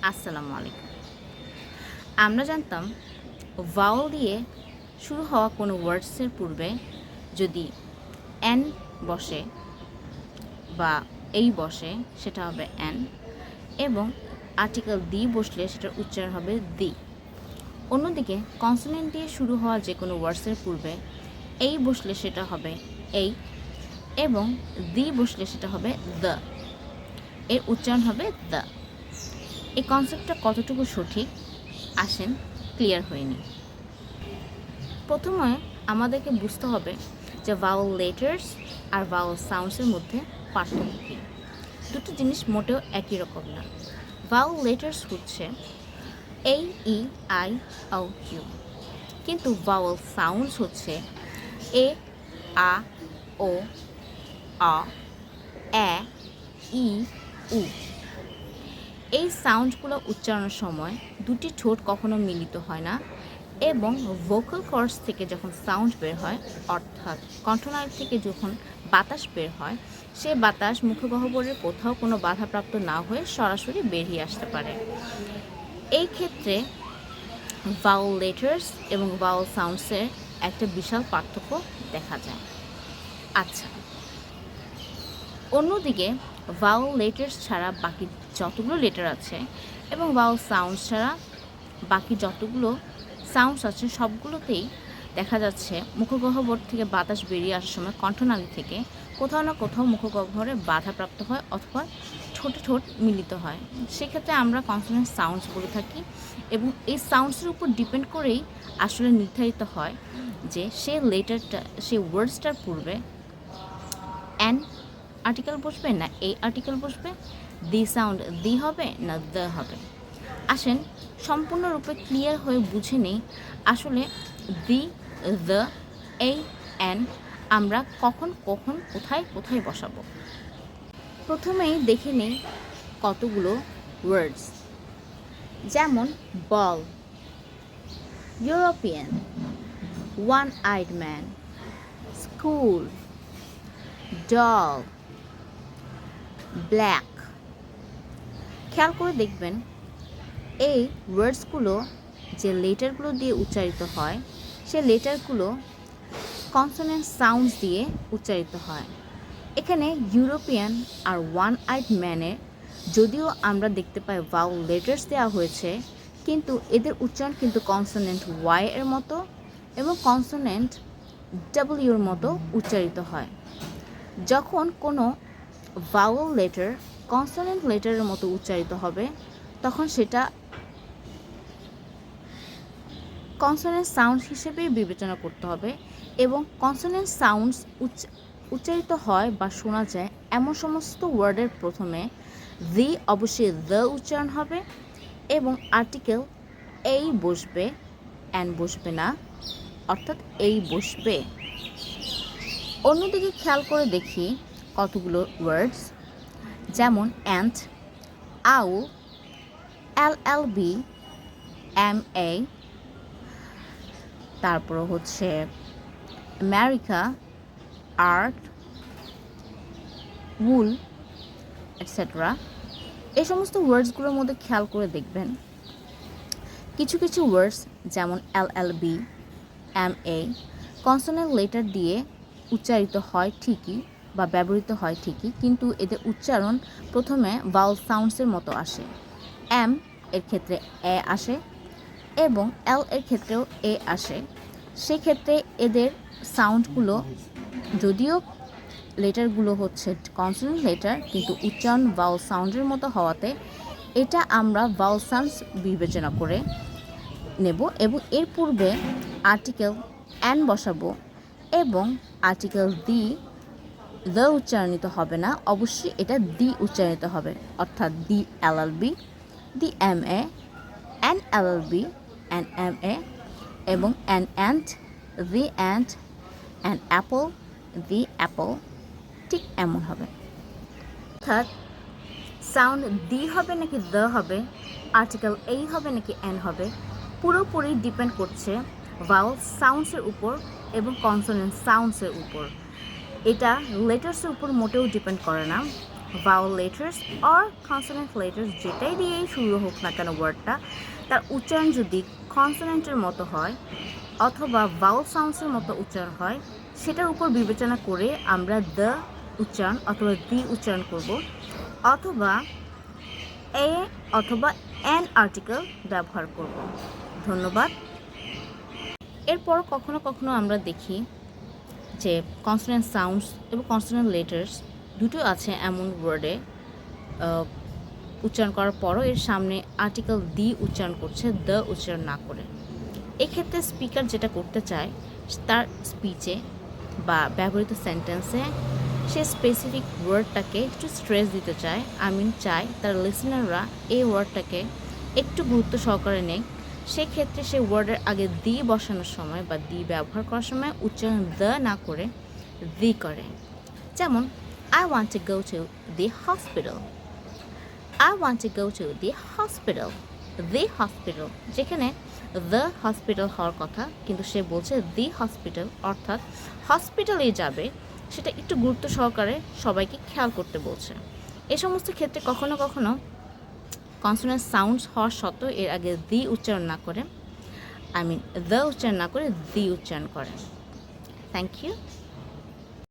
আসসালামু আলাইকুম। আমরা জানতাম ভাওয়াল দিয়ে শুরু হওয়া কোনো ওয়ার্ডসের পূর্বে যদি এন বসে বা এই বসে সেটা হবে এন, এবং আর্টিকেল দি বসলে সেটার উচ্চারণ হবে দি। অন্যদিকে কনসোনেন্ট দিয়ে শুরু হওয়া যে কোনো ওয়ার্ডসের পূর্বে এই বসলে সেটা হবে এই, এবং দি বসলে সেটা হবে দ্য, এর উচ্চারণ হবে দ্য। এই কনসেপ্টটা কতটুকু সঠিক আসেন ক্লিয়ার হয়নি। প্রথমে আমাদেরকে বুঝতে হবে যে ভাওয়াল লেটার্স আর ভাওয়াল সাউন্ডসের মধ্যে পার্থক্য কী। দুটো জিনিস মোটেও একই রকম না। ভাওয়াল লেটার্স হচ্ছে এই, ই, আই, ও, ইউ, কিন্তু ভাওয়াল সাউন্ডস হচ্ছে এ, আ, ও, আ, এ, ই, উ। এই সাউন্ডগুলো উচ্চারণের সময় দুটি ঠোঁট কখনো মিলিত হয় না, এবং ভোকাল কর্ডস থেকে যখন সাউন্ড বের হয়, অর্থাৎ কণ্ঠনালী থেকে যখন বাতাস বের হয়, সে বাতাস মুখগহ্বরের কোথাও কোনো বাধাপ্রাপ্ত না হয়ে সরাসরি বেরিয়ে আসতে পারে। এই ক্ষেত্রে ভাওয়াল লেটার্স এবং ভাওয়াল সাউন্ডসের একটা বিশাল পার্থক্য দেখা যায়। আচ্ছা, অন্যদিকে ভাওয়াল লেটার্স ছাড়া বাকি যতগুলো লেটার আছে এবং ভাওয়াল সাউন্ডস ছাড়া বাকি যতগুলো সাউন্ডস আছে সবগুলোতেই দেখা যাচ্ছে মুখগহ্বর থেকে বাতাস বেরিয়ে আসার সময় কণ্ঠনালী থেকে কোথাও না কোথাও মুখগহ্বরে বাধাপ্রাপ্ত হয় অথবা ঠোঁটে ঠোঁট মিলিত হয়। সেক্ষেত্রে আমরা কনসোনেন্ট সাউন্ডস বলে থাকি, এবং এই সাউন্ডসের উপর ডিপেন্ড করেই আসলে নির্ধারিত হয় যে সে লেটারটা, সেই ওয়ার্ডসটার পূর্বে অ্যান আর্টিকেল বসবে না এই আর্টিকেল বসবে, দি সাউন্ড দি হবে না দ্য হবে। আসেন সম্পূর্ণরূপে ক্লিয়ার হয়ে বুঝে নেই আসলে দি, দ্য, এই, অ্যান আমরা কখন কখন কোথায় কোথায় বসাবো। প্রথমেই দেখে নেই কতগুলো ওয়ার্ডস, যেমন ball, European, one eyed man, school, doll, black. খেয়াল করে দেখবেন এই ওয়ার্ডসগুলো যে লেটারগুলো দিয়ে উচ্চারিত হয় সে লেটারগুলো কনসোনেন্ট সাউন্ডস দিয়ে উচ্চারিত হয়। এখানে ইউরোপিয়ান আর ওয়ান আইড ম্যানে যদিও আমরা দেখতে পাই ভাওয়াল লেটার্স দেওয়া হয়েছে, কিন্তু এদের উচ্চারণ কিন্তু কনসোনেন্ট ওয়াই এর মতো এবং কনসোনেন্ট ডাব্লিউর মতো উচ্চারিত হয়। যখন কোনো ভাওয়াল লেটার কনসোনেন্ট লেটারের মতো উচ্চারিত হবে তখন সেটা কনসোনেন্ট সাউন্ড হিসেবেই বিবেচনা করতে হবে, এবং কনসোনেন্ট সাউন্ডস উচ্চারিত হয় বা শোনা যায় এমন সমস্ত ওয়ার্ডের প্রথমে দি অবশ্যই দ্য উচ্চারণ হবে, এবং আর্টিকেল এই বসবে, অ্যান বসবে না, অর্থাৎ এই বসবে। অন্যদিকে খেয়াল করে দেখি কতগুলো ওয়ার্ডস, যেমন অ্যান্ট, আউ, এল, এম, এ, তারপর হচ্ছে আমেরিকা, আর্ট, উল, এটসেট্রা। এই সমস্ত ওয়ার্ডসগুলোর মধ্যে খেয়াল করে দেখবেন কিছু কিছু ওয়ার্ডস যেমন এল, এম, এ কনসোনেন্ট লেটার দিয়ে উচ্চারিত হয় ঠিকই বা ব্যবহৃত হয় ঠিকই, কিন্তু এদের উচ্চারণ প্রথমে ভাওয়াল সাউন্ডসের মতো আসে। এম এর ক্ষেত্রে এ আসে এবং এল এর ক্ষেত্রেও এ আসে। সেক্ষেত্রে এদের সাউন্ডগুলো যদিও লেটারগুলো হচ্ছে কনসোনেন্ট লেটার, কিন্তু উচ্চারণ ভাওয়াল সাউন্ডের মতো হওয়াতে এটা আমরা ভাওয়াল সাউন্ডস বিবেচনা করে নেব, এবং এর পূর্বে আর্টিকেল অ্যান বসাবো, এবং আর্টিকেল দি দ্য উচ্চারণিত হবে না, অবশ্যই এটা দি উচ্চারিত হবে, অর্থাৎ the LLB, the M A, an LLB, an M A, এবং an ant, the ant, an apple, the apple, ঠিক এমন হবে। অর্থাৎ সাউন্ড দি হবে নাকি দ্য হবে, আর্টিকেল এই হবে নাকি অ্যান হবে, পুরোপুরি ডিপেন্ড করছে ভাওয়াল সাউন্ডসের উপর এবং কনসোনেন্ট সাউন্ডসের উপর। এটা লেটার্সের উপর মোটেও ডিপেন্ড করে না। Bhawal letters or consonant letters যেটাই দিয়েই শুরু হোক না কেন ওয়ার্ডটা, তার উচ্চারণ যদি কনসোনেন্টের মতো হয় অথবা ভাওয়াল সাউন্ডসের মতো উচ্চারণ হয়, সেটার উপর বিবেচনা করে আমরা দ্য উচ্চারণ অথবা দি উচ্চারণ করব, অথবা এ অথবা অ্যান আর্টিকেল ব্যবহার করব। ধন্যবাদ। এরপর কখনো কখনো আমরা দেখি যে কনসোনেন্ট সাউন্ডস এবং কনসোনেন্ট লেটার্স দুটো আছে এমন ওয়ার্ডে উচ্চারণ করার পরও এর সামনে আর্টিকেল দি উচ্চারণ করছে, দ্য উচ্চারণ না করে। এক্ষেত্রে স্পিকার যেটা করতে চায় তার স্পিচে বা ব্যবহৃত সেন্টেন্সে সে স্পেসিফিক ওয়ার্ডটাকে একটু স্ট্রেস দিতে চায়, চায় তার লিসনাররা এই ওয়ার্ডটাকে একটু গুরুত্ব সহকারে নেয়। সেক্ষেত্রে সে ওয়ার্ডের আগে দি বসানোর সময় বা দি ব্যবহার করার সময় উচ্চারণ দ্য না করে দি করে। যেমন I want to go to the hospital. I want to go to the hospital. The hospital, যেখানে দ্য হসপিটাল হওয়ার কথা কিন্তু সে বলছে দি হসপিটাল, অর্থাৎ হসপিটালেই যাবে, সেটা একটু গুরুত্ব সহকারে সবাইকে খেয়াল করতে বলছে। এ সমস্ত ক্ষেত্রে কখনো কখনো কনসোনেন্ট সাউন্ডস হওয়ার সত্ত্বেও এর আগে দি উচ্চারণ না করে দ্য উচ্চারণ না করে দি উচ্চারণ করে। Thank you.